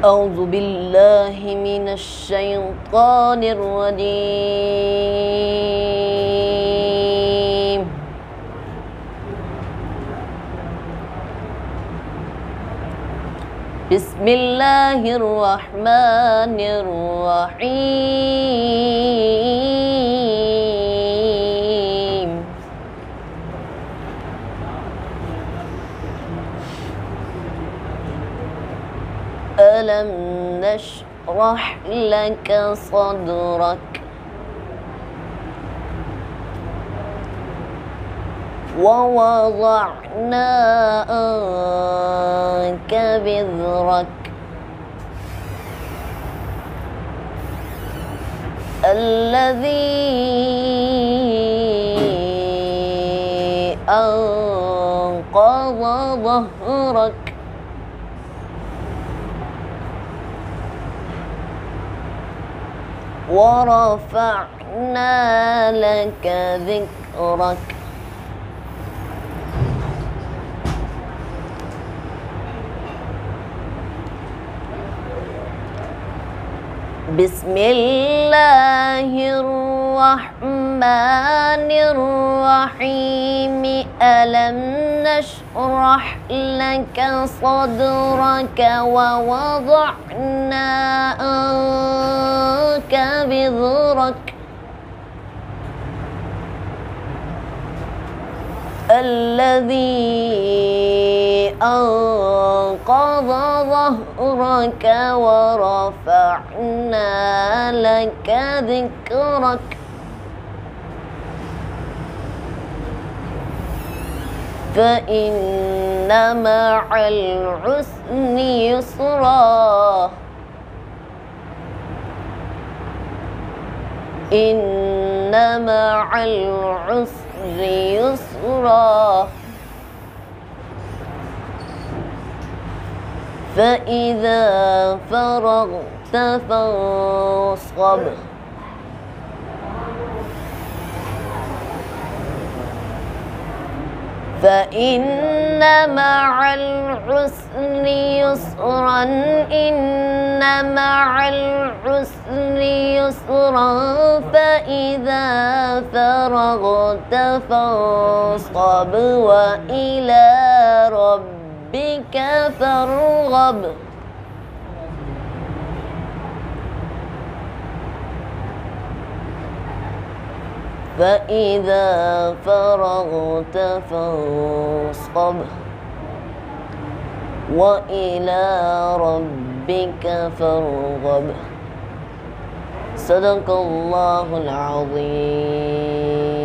أعوذ بالله من الشيطان الرجيم. بسم الله الرحمن الرحيم. ألم نشرح لك صدرك ووضعنا عنك وزرك الذي أنقض ظهرك ورفعنا لك ذكرك. بسم الله الرحمن الرحيم. ألم نشرح لك صدرك ووضعنا عنك وزرك الذي أنقض ظهرك ورفعنا لك ذكرك. فإن مع العسر يسرا إن مع العسر يسرا. فإذا فرغت فانصب فإن مع العسر يسرا إن مع العسر يسرا. فإذا فرغت فانصب وإلى ربك فارغب. فإذا فرغت فانصب وإلى ربك فارغب. صدق الله العظيم.